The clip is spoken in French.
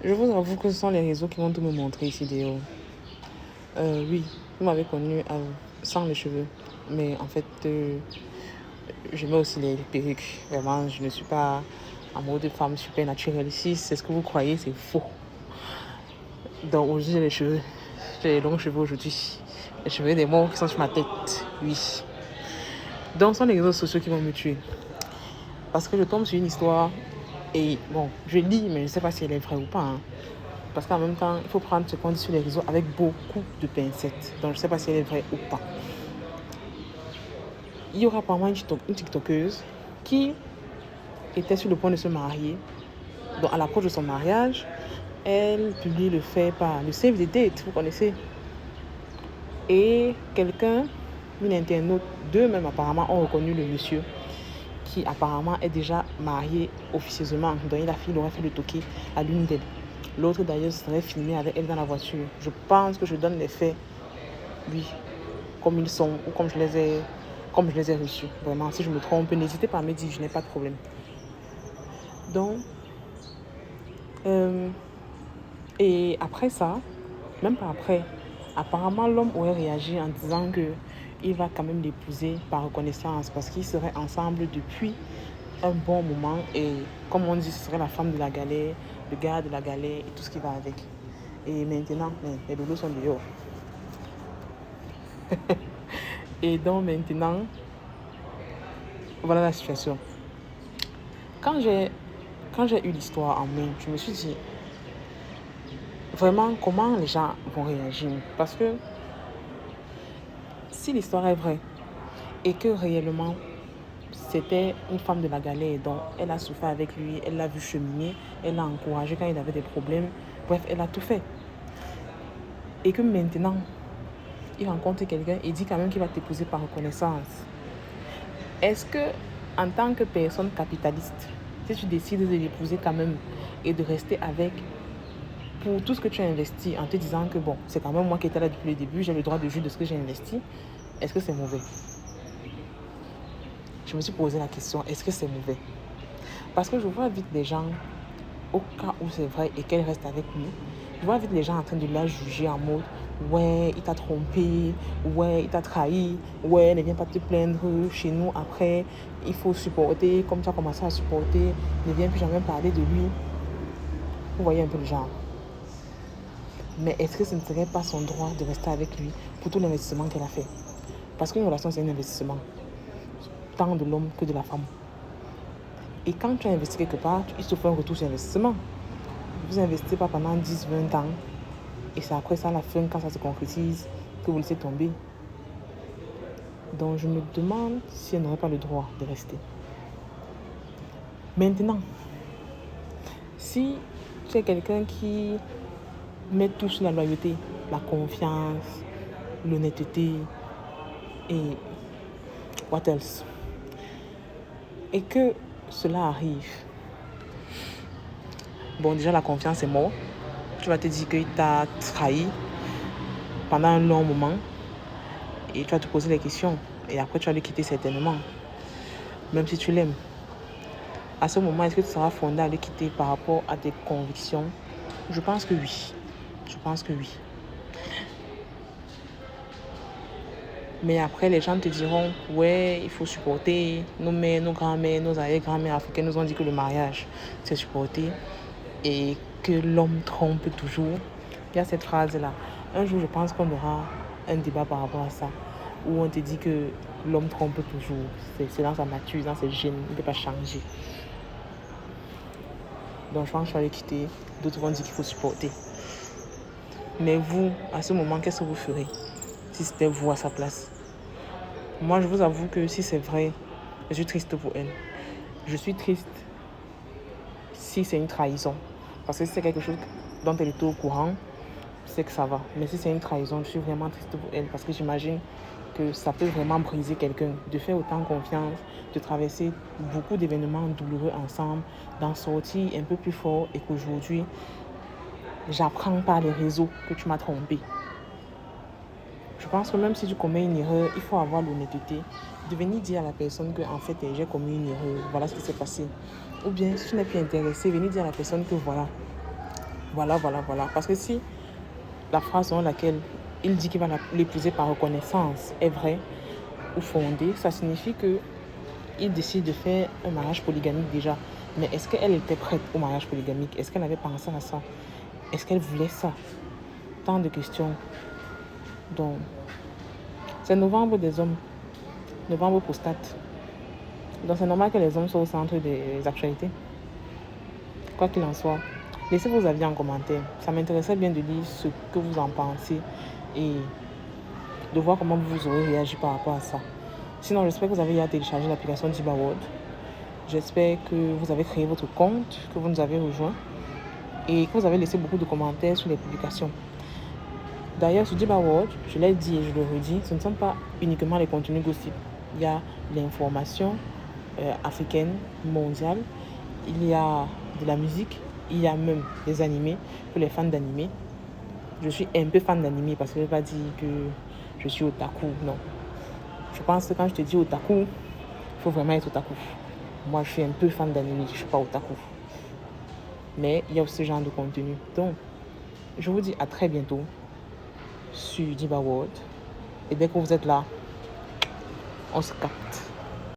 Je vous avoue que ce sont les réseaux qui vont tout me montrer ici dehors. Oui, vous m'avez connu sans les cheveux. Mais en fait, je mets aussi les perruques. Vraiment, je ne suis pas en mode femme super naturelle. Si c'est ce que vous croyez, c'est faux. Donc aujourd'hui, j'ai les cheveux. J'ai les longs cheveux aujourd'hui. Les cheveux des morts qui sont sur ma tête. Oui. Donc ce sont les réseaux sociaux qui vont me tuer. Parce que je tombe sur une histoire et bon, je lis, mais je ne sais pas si elle est vraie ou pas. Hein. Parce qu'en même temps, il faut prendre ce qu'on dit sur les réseaux avec beaucoup de pincettes. Donc je ne sais pas si elle est vraie ou pas. Il y aura apparemment une TikTokeuse qui était sur le point de se marier. Donc à l'approche de son mariage, elle publie le fait par le save the date, vous connaissez. Et quelqu'un, une internaute, deux même apparemment ont reconnu le monsieur qui apparemment est déjà marié officieusement. Donc il aurait fait le toqué à l'une d'elles. L'autre d'ailleurs serait filmé avec elle dans la voiture. Je pense que je donne les faits, oui, comme ils sont ou comme je les ai reçus. Vraiment, si je me trompe, n'hésitez pas à me dire, je n'ai pas de problème. Donc, et après ça, même pas après, apparemment l'homme aurait réagi en disant qu'il va quand même l'épouser par reconnaissance parce qu'ils seraient ensemble depuis un bon moment et comme on dit, ce serait la femme de la galère, le gars de la galère et tout ce qui va avec. Et maintenant, les loulous sont dehors. Et donc maintenant, voilà la situation. Quand j'ai eu l'histoire en main, je me suis dit, vraiment, comment les gens vont réagir? Parce que si l'histoire est vraie et que réellement, c'était une femme de la galère, donc elle a souffert avec lui, elle l'a vu cheminer, elle l'a encouragé quand il avait des problèmes, bref, elle a tout fait. Et que maintenant, il rencontre quelqu'un et dit quand même qu'il va t'épouser par reconnaissance. Est-ce que, en tant que personne capitaliste, si tu décides de l'épouser quand même et de rester avec pour tout ce que tu as investi en te disant que bon, c'est quand même moi qui étais là depuis le début, j'ai le droit de juger de ce que j'ai investi, est-ce que c'est mauvais? Je me suis posé la question, est-ce que c'est mauvais? Parce que je vois vite les gens, au cas où c'est vrai et qu'elle reste avec lui, je vois vite les gens en train de la juger en mode ouais, il t'a trompé, ouais, il t'a trahi, ouais, ne viens pas te plaindre chez nous après, il faut supporter, comme tu as commencé à supporter, ne viens plus jamais parler de lui. Vous voyez un peu le genre. Mais est-ce que ce ne serait pas son droit de rester avec lui pour tout l'investissement qu'elle a fait? Parce qu'une relation, c'est un investissement, tant de l'homme que de la femme. Et quand tu as investi quelque part, il te faut un retour sur investissement. Vous n'investissez pas pendant 10, 20 ans. Et c'est après ça, à la fin, quand ça se concrétise, que vous laissez tomber. Donc je me demande si elle n'aurait pas le droit de rester. Maintenant, si tu es quelqu'un qui met tout sur la loyauté, la confiance, l'honnêteté et what else, et que cela arrive, bon, déjà la confiance est morte. Tu vas te dire qu'il t'a trahi pendant un long moment et tu vas te poser des questions et après tu vas le quitter certainement, même si tu l'aimes. À ce moment, est-ce que tu seras fondé à le quitter par rapport à tes convictions? Je pense que oui. Je pense que oui. Mais après, les gens te diront, ouais, il faut supporter. Nos mères, nos grands-mères, nos arrière-grands-mères africaines nous ont dit que le mariage, c'est supporter et que l'homme trompe toujours. Il y a cette phrase-là. Un jour, je pense qu'on aura un débat par rapport à ça, où on te dit que l'homme trompe toujours. C'est dans sa nature, dans ses gènes, il ne peut pas changer. Donc je pense que je vais le quitter. D'autres vont dire qu'il faut supporter. Mais vous, à ce moment, qu'est-ce que vous ferez si c'était vous à sa place? Moi, je vous avoue que si c'est vrai, je suis triste pour elle. Je suis triste si c'est une trahison. Parce que si c'est quelque chose dont elle était au courant, c'est que ça va. Mais si c'est une trahison, je suis vraiment triste pour elle. Parce que j'imagine que ça peut vraiment briser quelqu'un. De faire autant confiance, de traverser beaucoup d'événements douloureux ensemble, d'en sortir un peu plus fort et qu'aujourd'hui, j'apprends par les réseaux que tu m'as trompé. Je pense que même si tu commets une erreur, il faut avoir l'honnêteté de venir dire à la personne que en fait j'ai commis une erreur, voilà ce qui s'est passé. Ou bien si tu n'es plus intéressé, venir dire à la personne que voilà, Voilà. Parce que si la phrase selon laquelle il dit qu'il va l'épouser par reconnaissance est vraie ou fondée, ça signifie qu'il décide de faire un mariage polygamique déjà. Mais est-ce qu'elle était prête au mariage polygamique? Est-ce qu'elle avait pensé à ça? Est-ce qu'elle voulait ça? Tant de questions. Donc, c'est novembre des hommes. Novembre prostate. Donc, c'est normal que les hommes soient au centre des actualités. Quoi qu'il en soit, laissez vos avis en commentaire. Ça m'intéresserait bien de lire ce que vous en pensez et de voir comment vous aurez réagi par rapport à ça. Sinon, j'espère que vous avez téléchargé l'application Diba World. J'espère que vous avez créé votre compte, que vous nous avez rejoint et que vous avez laissé beaucoup de commentaires sur les publications. D'ailleurs, sur Diba World, je l'ai dit et je le redis, ce ne sont pas uniquement les contenus gossip. Il y a l'information africaine, mondiale. Il y a de la musique. Il y a même des animés pour les fans d'animés. Je suis un peu fan d'animés parce que je ne vais pas dire que je suis otaku, non. Je pense que quand je te dis otaku, il faut vraiment être otaku. Moi, je suis un peu fan d'animés, je ne suis pas otaku. Mais il y a aussi ce genre de contenu. Donc, je vous dis à très bientôt sur Diba World. Et dès que vous êtes là, on se capte.